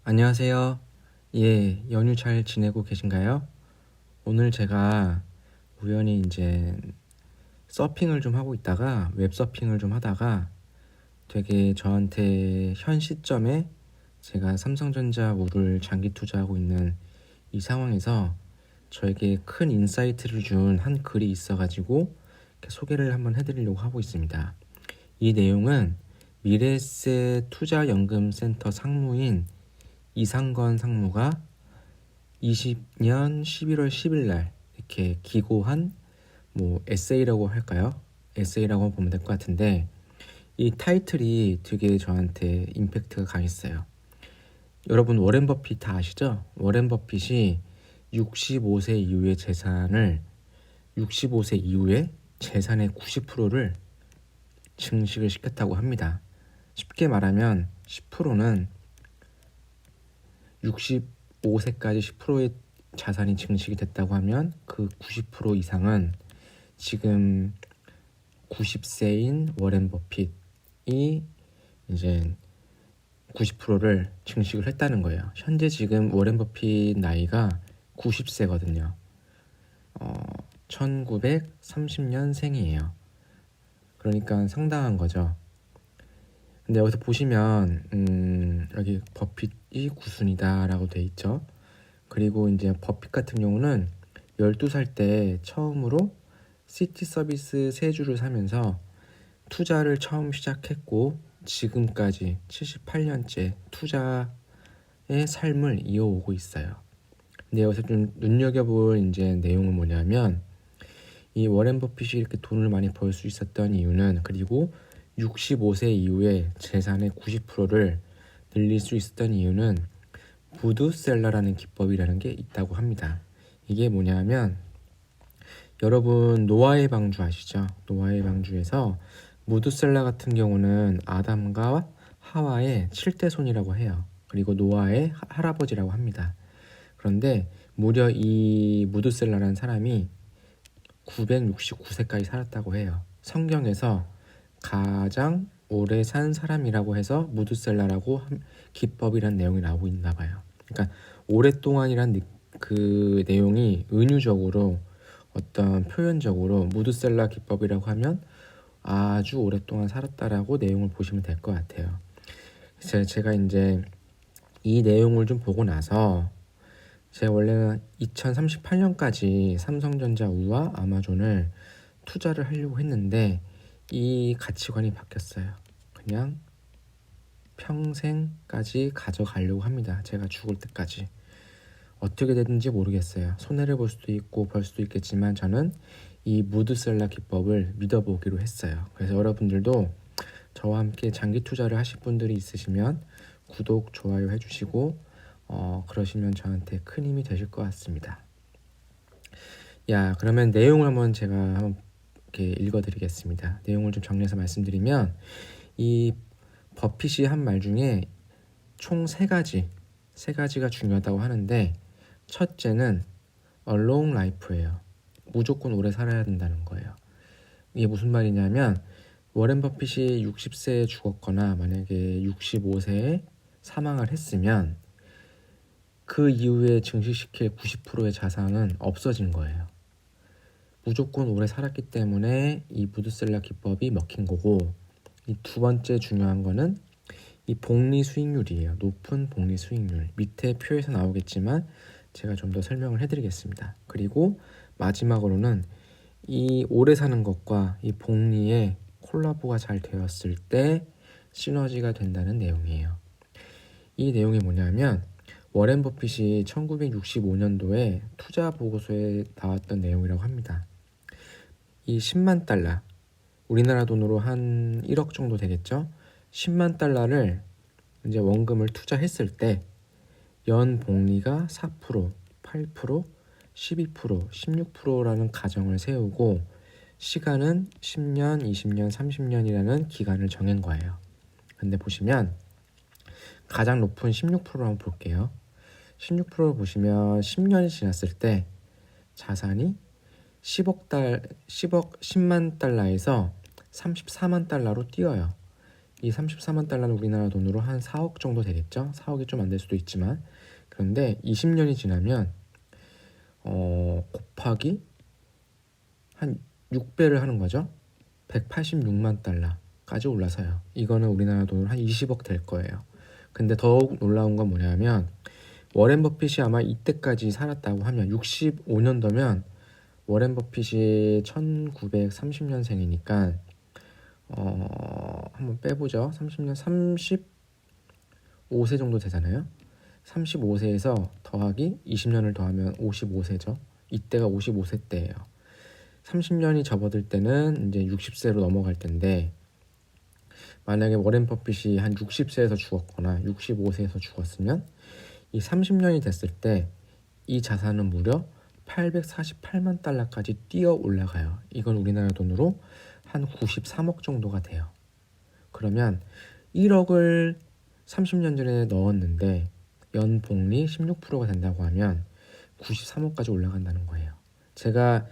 안녕하세요. 예, 연휴 잘 지내고 계신가요? 오늘 제가 우연히 이제 서핑을 좀 하고 있다가 웹서핑을 좀 하다가 되게 저한테 현 시점에 제가 삼성전자 우를 장기 투자하고 있는 이 상황에서 저에게 큰 인사이트를 준 한 글이 있어가지고 이렇게 소개를 한번 해드리려고 하고 있습니다. 이 내용은 미래에셋 투자연금센터 상무인 이상건 상무가 20년 11월 10일 날 이렇게 기고한 에세이라고 할까요? 에세이라고 보면 될 것 같은데 이 타이틀이 되게 저한테 임팩트가 강했어요. 여러분 워렌 버핏 다 아시죠? 워렌 버핏이 65세 이후의 재산을 65세 이후에 재산의 90%를 증식을 시켰다고 합니다. 쉽게 말하면 10%는 65세까지 10%의 자산이 증식이 됐다고 하면 그 90% 이상은 지금 90세인 워렌 버핏이 이제 90%를 증식을 했다는 거예요. 현재 지금 워렌 버핏 나이가 90세거든요. 1930년생이에요. 그러니까 상당한 거죠. 근데 여기서 보시면 여기 버핏이 구순이다라고 돼 있죠. 그리고 이제 버핏 같은 경우는 12살 때 처음으로 시티 서비스 세 주를 사면서 투자를 처음 시작했고 지금까지 78년째 투자의 삶을 이어오고 있어요. 근데 여기서 좀 눈여겨볼 이제 내용은 뭐냐면 이 워렌 버핏이 이렇게 돈을 많이 벌 수 있었던 이유는 그리고 65세 이후에 재산의 90%를 늘릴 수 있었던 이유는 부드셀러라는 기법이라는 게 있다고 합니다. 이게 뭐냐면 여러분 노아의 방주 아시죠? 노아의 방주에서 무드셀라 같은 경우는 아담과 하와의 7대손이라고 해요. 그리고 노아의 할아버지라고 합니다. 그런데 무려 이 무드셀라라는 사람이 969세까지 살았다고 해요. 성경에서 가장 오래 산 사람이라고 해서 무드셀라라고 기법이란 내용이 나오고 있나 봐요. 그러니까 오랫동안이란 그 내용이 은유적으로 어떤 표현적으로 무드셀라 기법이라고 하면 아주 오랫동안 살았다라고 내용을 보시면 될 것 같아요. 제가 이제 이 내용을 좀 보고 나서 제가 원래는 2038년까지 삼성전자 우와 아마존을 투자를 하려고 했는데 이 가치관이 바뀌었어요. 그냥 평생까지 가져가려고 합니다. 제가 죽을 때까지. 어떻게 되든지 모르겠어요. 손해를 볼 수도 있고 벌 수도 있겠지만 저는 이 무드셀라 기법을 믿어보기로 했어요. 그래서 여러분들도 저와 함께 장기 투자를 하실 분들이 있으시면 구독, 좋아요 해주시고 그러시면 저한테 큰 힘이 되실 것 같습니다. 그러면 내용을 한번 이렇게 읽어드리겠습니다. 내용을 좀 정리해서 말씀드리면 이 버핏이 한 말 중에 총 세 가지가 중요하다고 하는데 첫째는 a long life예요. 무조건 오래 살아야 된다는 거예요. 이게 무슨 말이냐면 워렌 버핏이 60세에 죽었거나 만약에 65세에 사망을 했으면 그 이후에 증식시킬 90%의 자산은 없어진 거예요. 무조건 오래 살았기 때문에 이 무드셀라 기법이 먹힌 거고 이 두 번째 중요한 거는 이 복리 수익률이에요. 높은 복리 수익률. 밑에 표에서 나오겠지만 제가 좀 더 설명을 해드리겠습니다. 그리고 마지막으로는 이 오래 사는 것과 이 복리의 콜라보가 잘 되었을 때 시너지가 된다는 내용이에요. 이 내용이 뭐냐면 워렌 버핏이 1965년도에 투자 보고서에 나왔던 내용이라고 합니다. 이 10만 달러, 우리나라 돈으로 한 1억 정도 되겠죠? 10만 달러를 이제 원금을 투자했을 때 연 복리가 4%, 8%, 12%, 16%라는 가정을 세우고 시간은 10년, 20년, 30년이라는 기간을 정한 거예요. 근데 보시면 가장 높은 16%를 한번 볼게요. 16%를 보시면 10년이 지났을 때 자산이 10만 달러에서 34만 달러로 뛰어요. 이 34만 달러는 우리나라 돈으로 한 4억 정도 되겠죠. 4억이 좀 안 될 수도 있지만, 그런데 20년이 지나면 곱하기 한 6배를 하는 거죠. 186만 달러까지 올라서요. 이거는 우리나라 돈으로 한 20억 될 거예요. 근데 더욱 놀라운 건 뭐냐면 워렌 버핏이 아마 이때까지 살았다고 하면 65년도면 워렌 버핏이 1930년생이니까 한번 빼보죠. 30년 35세 정도 되잖아요. 35세에서 더하기 20년을 더하면 55세죠. 이때가 55세 때예요. 30년이 접어들 때는 이제 60세로 넘어갈 텐데, 만약에 워렌 버핏이 한 60세에서 죽었거나 65세에서 죽었으면 이 30년이 됐을 때 이 자산은 무려 848만 달러까지 뛰어 올라가요. 이건 우리나라 돈으로 한 93억 정도가 돼요. 그러면 1억을 30년 전에 넣었는데 연복리 16%가 된다고 하면 93억까지 올라간다는 거예요. 제가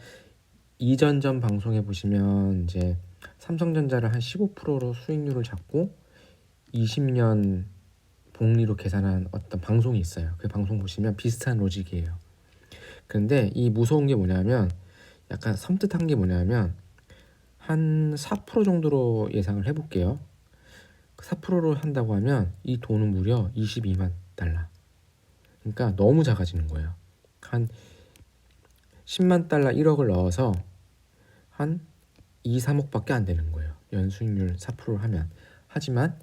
이전 방송에 보시면 이제 삼성전자를 한 15%로 수익률을 잡고 20년 복리로 계산한 어떤 방송이 있어요. 그 방송 보시면 비슷한 로직이에요. 그런데 이 무서운 게 뭐냐면, 약간 섬뜩한 게 뭐냐면 한 4% 정도로 예상을 해볼게요. 4%로 한다고 하면 이 돈은 무려 22만 달러. 그러니까 너무 작아지는 거예요. 한 10만 달러 1억을 넣어서 한 2, 3억밖에 안 되는 거예요. 연수익률 4%를 하면. 하지만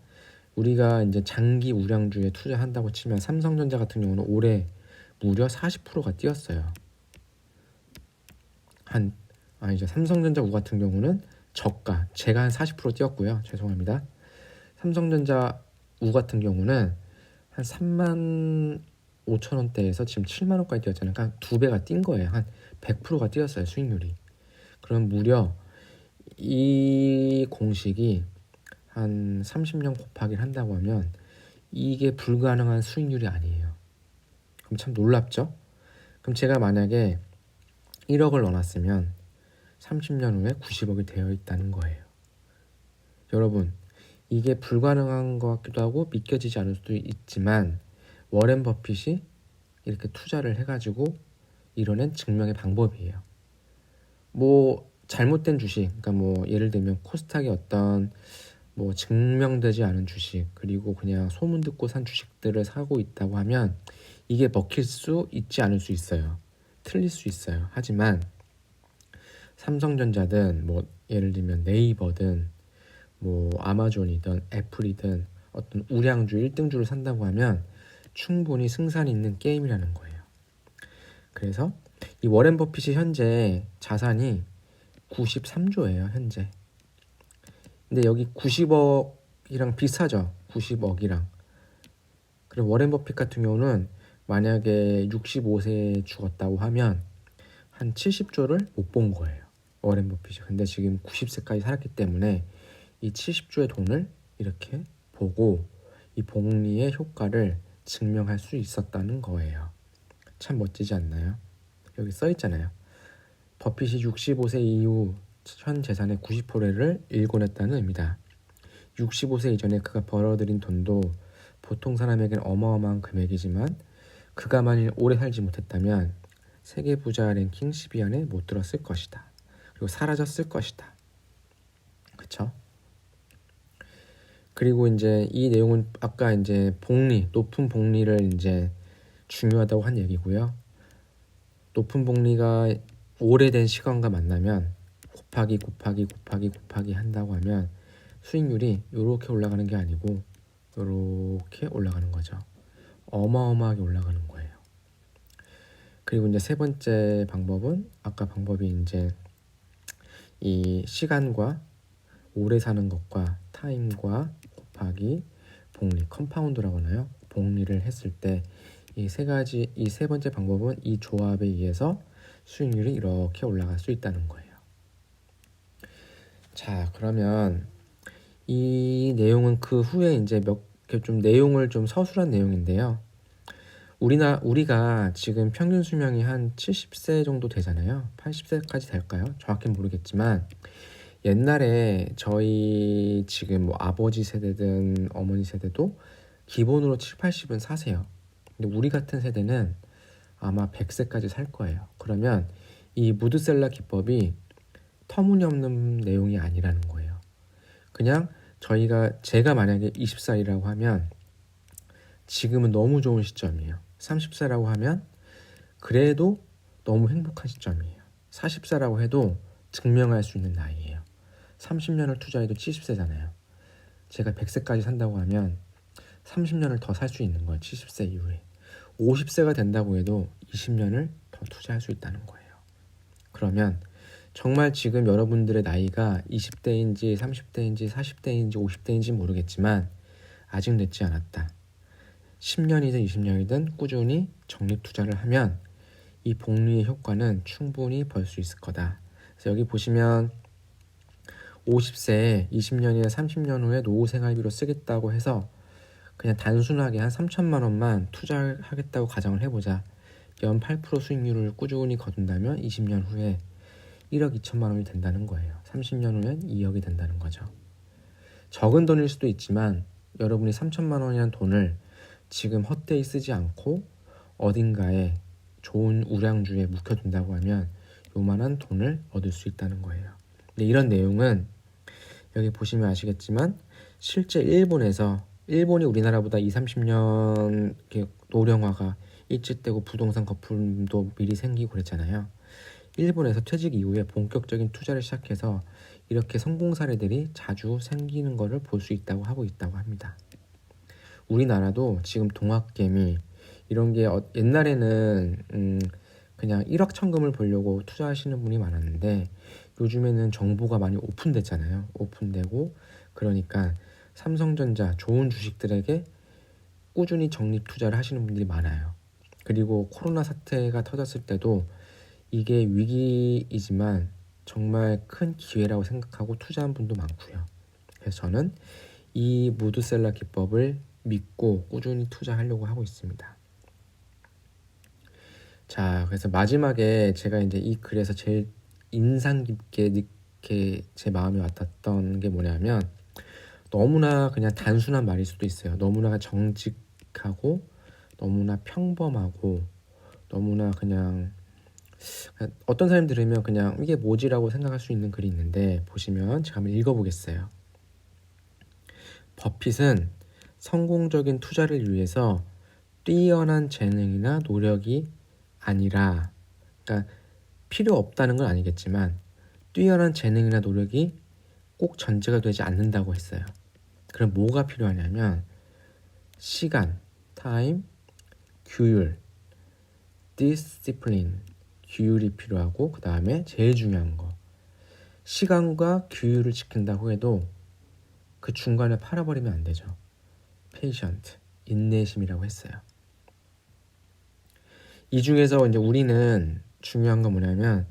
우리가 이제 장기 우량주에 투자한다고 치면 삼성전자 같은 경우는 올해 무려 40%가 뛰었어요. 이제 삼성전자 우 같은 경우는 저가, 제가 한 40% 뛰었고요. 죄송합니다. 삼성전자 우 같은 경우는 한 3만 5천 원대에서 지금 7만 원까지 뛰었잖아요. 그러니까 2배가 뛴 거예요. 한 100%가 뛰었어요, 수익률이. 그럼 무려 이 공식이 한 30년 곱하기를 한다고 하면 이게 불가능한 수익률이 아니에요. 그럼 참 놀랍죠? 그럼 제가 만약에 1억을 넣어놨으면 30년 후에 90억이 되어 있다는 거예요. 여러분, 이게 불가능한 것 같기도 하고 믿겨지지 않을 수도 있지만 워렌 버핏이 이렇게 투자를 해가지고 이뤄낸 증명의 방법이에요. 뭐 잘못된 주식, 그러니까 뭐 예를 들면 코스닥의 어떤 뭐 증명되지 않은 주식, 그리고 그냥 소문 듣고 산 주식들을 사고 있다고 하면 이게 먹힐 수 있지 않을 수 있어요. 틀릴 수 있어요. 하지만 삼성전자든 뭐 예를 들면 네이버든 뭐 아마존이든 애플이든 어떤 우량주 1등주를 산다고 하면 충분히 승산이 있는 게임이라는 거예요. 그래서 이 워렌 버핏이 현재 자산이 93조예요, 현재. 근데 여기 90억이랑 비슷하죠. 90억이랑. 그리고 워렌 버핏 같은 경우는 만약에 65세에 죽었다고 하면 한 70조를 못 본 거예요. 워렌 버핏이. 근데 지금 90세까지 살았기 때문에 이 70조의 돈을 이렇게 보고 이 복리의 효과를 증명할 수 있었다는 거예요. 참 멋지지 않나요? 여기 써 있잖아요. 버핏이 65세 이후 현 재산의 90%를 일궈냈다는 의미다. 65세 이전에 그가 벌어들인 돈도 보통 사람에겐 어마어마한 금액이지만 그가 만일 오래 살지 못했다면 세계 부자 랭킹 10위 안에 못 들었을 것이다. 그리고 사라졌을 것이다. 그쵸? 그리고 이제 이 내용은 아까 이제 복리, 높은 복리를 이제 중요하다고 한 얘기고요. 높은 복리가 오래된 시간과 만나면 곱하기 한다고 하면 수익률이 이렇게 올라가는 게 아니고 이렇게 올라가는 거죠. 어마어마하게 올라가는 거예요. 그리고 이제 세 번째 방법은 아까 방법이 이제 이 시간과 오래 사는 것과 타임과 곱하기 복리, 컴파운드라고 하나요? 복리를 했을 때 이 세 번째 방법은 이 조합에 의해서 수익률이 이렇게 올라갈 수 있다는 거예요. 자, 그러면 이 내용은 그 후에 이제 몇 개 좀 내용을 좀 서술한 내용인데요. 우리가 지금 평균 수명이 한 70세 정도 되잖아요. 80세까지 될까요? 정확히 모르겠지만 옛날에 저희 지금 뭐 아버지 세대든 어머니 세대도 기본으로 7, 80은 사세요. 근데 우리 같은 세대는 아마 100세까지 살 거예요. 그러면 이 무드셀라 기법이 터무니없는 내용이 아니라는 거예요. 그냥 제가 만약에 20살이라고 하면 지금은 너무 좋은 시점이에요. 30세라고 하면 그래도 너무 행복한 시점이에요. 40세라고 해도 증명할 수 있는 나이예요. 30년을 투자해도 70세잖아요. 제가 100세까지 산다고 하면 30년을 더 살 수 있는 거예요. 70세 이후에. 50세가 된다고 해도 20년을 더 투자할 수 있다는 거예요. 그러면 정말 지금 여러분들의 나이가 20대인지 30대인지 40대인지 50대인지 모르겠지만 아직 늦지 않았다. 10년이든 20년이든 꾸준히 적립 투자를 하면 이 복리의 효과는 충분히 벌 수 있을 거다. 그래서 여기 보시면 50세에 20년이나 30년 후에 노후 생활비로 쓰겠다고 해서 그냥 단순하게 한 3천만 원만 투자하겠다고 가정을 해보자. 연 8% 수익률을 꾸준히 거둔다면 20년 후에 1억 2천만 원이 된다는 거예요. 30년 후엔 2억이 된다는 거죠. 적은 돈일 수도 있지만 여러분이 3천만 원이라는 돈을 지금 헛되이 쓰지 않고 어딘가에 좋은 우량주에 묵혀둔다고 하면 요만한 돈을 얻을 수 있다는 거예요. 근데 이런 내용은 여기 보시면 아시겠지만 실제 일본이 우리나라보다 20, 30년 노령화가 일찍되고 부동산 거품도 미리 생기고 그랬잖아요. 일본에서 퇴직 이후에 본격적인 투자를 시작해서 이렇게 성공 사례들이 자주 생기는 것을 볼 수 있다고 하고 있다고 합니다. 우리나라도 지금 동학개미 이런 게 옛날에는 그냥 1억 천금을 보려고 투자하시는 분이 많았는데 요즘에는 정보가 많이 오픈됐잖아요. 오픈되고 그러니까 삼성전자 좋은 주식들에게 꾸준히 적립 투자를 하시는 분들이 많아요. 그리고 코로나 사태가 터졌을 때도 이게 위기이지만 정말 큰 기회라고 생각하고 투자한 분도 많고요. 그래서 저는 이 무드셀라 기법을 믿고 꾸준히 투자하려고 하고 있습니다. 자, 그래서 마지막에 제가 이제 이 글에서 제일 인상 깊게 이렇게 제 마음에 와닿았던 게 뭐냐면 너무나 그냥 단순한 말일 수도 있어요. 너무나 정직하고 너무나 평범하고 너무나 그냥 어떤 사람이 들으면 그냥 이게 뭐지라고 생각할 수 있는 글이 있는데 보시면 제가 한번 읽어보겠어요. 버핏은 성공적인 투자를 위해서 뛰어난 재능이나 노력이 아니라 그러니까 필요 없다는 건 아니겠지만 뛰어난 재능이나 노력이 꼭 전제가 되지 않는다고 했어요. 그럼 뭐가 필요하냐면 시간, 타임, 규율, discipline, 규율이 필요하고 그 다음에 제일 중요한 거 시간과 규율을 지킨다고 해도 그 중간에 팔아버리면 안 되죠. patient, 인내심이라고 했어요. 이 중에서 이제 우리는 중요한 건 뭐냐면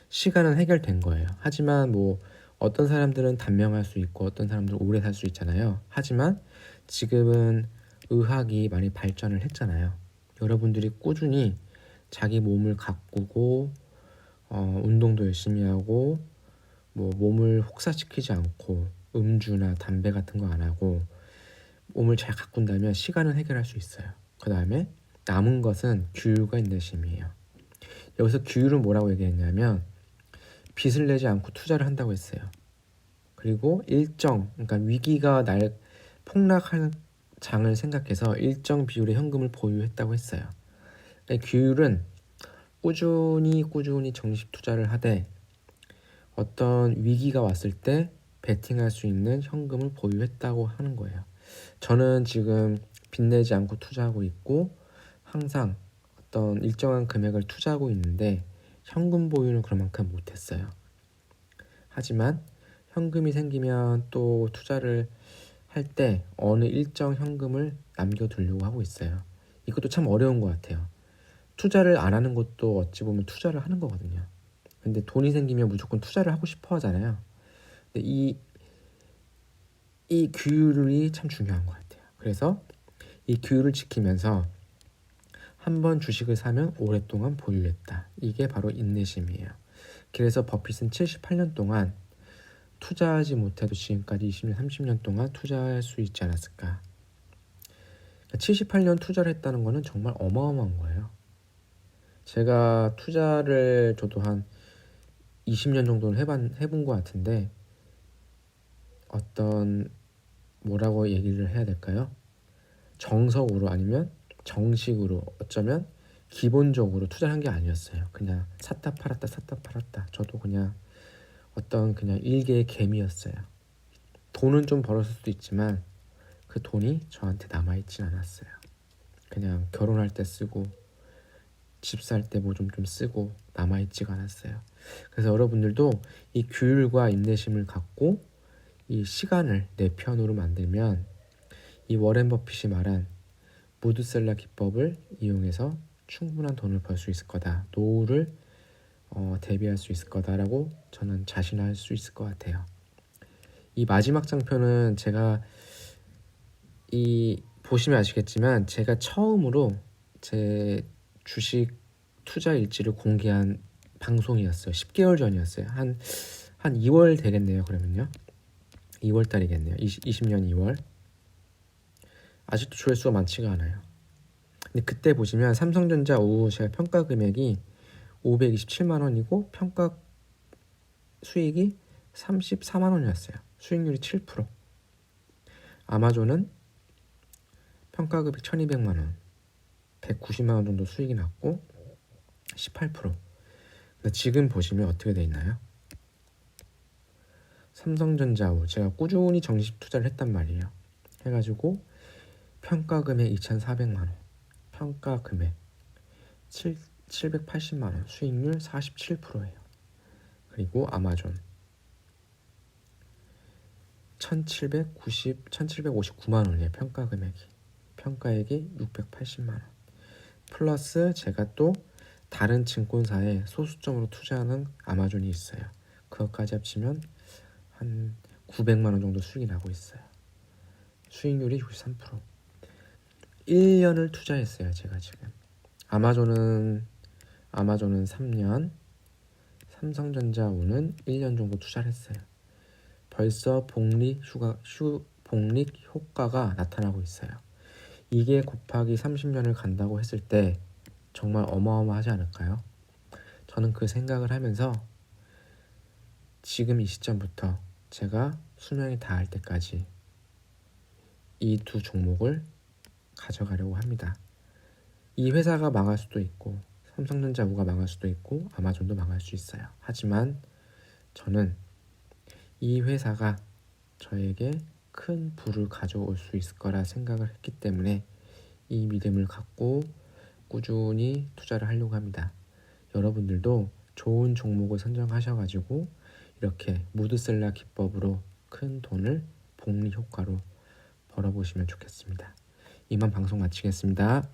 시간은 해결된 거예요. 하지만 뭐 어떤 사람들은 단명할 수 있고 어떤 사람들은 오래 살 수 있잖아요. 하지만 지금은 의학이 많이 발전을 했잖아요. 여러분들이 꾸준히 자기 몸을 가꾸고 운동도 열심히 하고 뭐 몸을 혹사시키지 않고 음주나 담배 같은 거 안 하고 몸을 잘 가꾼다면 시간은 해결할 수 있어요. 그 다음에 남은 것은 규율과 인내심이에요. 여기서 규율은 뭐라고 얘기했냐면 빚을 내지 않고 투자를 한다고 했어요. 그리고 그러니까 위기가 날 폭락할 장을 생각해서 일정 비율의 현금을 보유했다고 했어요. 그러니까 규율은 꾸준히 적립 투자를 하되 어떤 위기가 왔을 때 베팅할 수 있는 현금을 보유했다고 하는 거예요. 저는 지금 빚내지 않고 투자하고 있고 항상 어떤 일정한 금액을 투자하고 있는데 현금 보유는 그만큼 못했어요. 하지만 현금이 생기면 또 투자를 할 때 어느 일정 현금을 남겨두려고 하고 있어요. 이것도 참 어려운 것 같아요. 투자를 안 하는 것도 어찌 보면 투자를 하는 거거든요. 근데 돈이 생기면 무조건 투자를 하고 싶어 하잖아요. 근데 이 규율이 참 중요한 것 같아요. 그래서 이 규율을 지키면서 한번 주식을 사면 오랫동안 보유했다. 이게 바로 인내심이에요. 그래서 버핏은 78년 동안 투자하지 못해도 지금까지 20년, 30년 동안 투자할 수 있지 않았을까. 78년 투자를 했다는 거는 정말 어마어마한 거예요. 제가 투자를 저도 한 20년 정도는 해본 것 같은데, 어떤 뭐라고 얘기를 해야 될까요? 정석으로 아니면 정식으로 어쩌면 기본적으로 투자를 한 게 아니었어요. 그냥 샀다 팔았다 샀다 팔았다. 저도 그냥 어떤 그냥 일개의 개미였어요. 돈은 좀 벌었을 수도 있지만 그 돈이 저한테 남아있진 않았어요. 그냥 결혼할 때 쓰고 집 살 때 뭐 좀 쓰고 남아있지가 않았어요. 그래서 여러분들도 이 규율과 인내심을 갖고 이 시간을 내 편으로 만들면 이 워렌 버핏이 말한 무드셀러 기법을 이용해서 충분한 돈을 벌 수 있을 거다. 노후를 대비할 수 있을 거다라고 저는 자신할 수 있을 것 같아요. 이 마지막 장편은 제가 보시면 아시겠지만 제가 처음으로 제 주식 투자 일지를 공개한 방송이었어요. 10개월 전이었어요. 한 2월 되겠네요. 그러면요. 2월 달이겠네요. 20년 2월. 아직도 조회수가 많지가 않아요. 근데 그때 보시면 삼성전자 오후 제가 평가 금액이 527만 원이고 평가 수익이 34만 원이었어요. 수익률이 7%. 아마존은 평가 금액 1200만 원, 190만 원 정도 수익이 났고 18%. 근데 지금 보시면 어떻게 돼 있나요? 삼성전자우 제가 꾸준히 정식 투자를 했단 말이에요. 해가지고 평가 금액 2,400만 원, 평가 금액 780만 원, 수익률 47%예요. 그리고 아마존 1,759만 원이에요. 평가 금액이. 평가액이 680만 원. 플러스 제가 또 다른 증권사에 소수점으로 투자하는 아마존이 있어요. 그것까지 합치면 한 900만 원 정도 수익이 나고 있어요. 수익률이 63%. 1년을 투자했어요. 제가 지금. 아마존은 3년, 삼성전자우는 1년 정도 투자를 했어요. 벌써 복리 효과가 나타나고 있어요. 이게 곱하기 30년을 간다고 했을 때 정말 어마어마하지 않을까요? 저는 그 생각을 하면서 지금 이 시점부터 제가 수명이 다할 때까지 이 두 종목을 가져가려고 합니다. 이 회사가 망할 수도 있고 삼성전자우가 망할 수도 있고 아마존도 망할 수 있어요. 하지만 저는 이 회사가 저에게 큰 부를 가져올 수 있을 거라 생각을 했기 때문에 이 믿음을 갖고 꾸준히 투자를 하려고 합니다. 여러분들도 좋은 종목을 선정하셔가지고 이렇게 무드셀러 기법으로 큰 돈을 복리 효과로 벌어보시면 좋겠습니다. 이만 방송 마치겠습니다.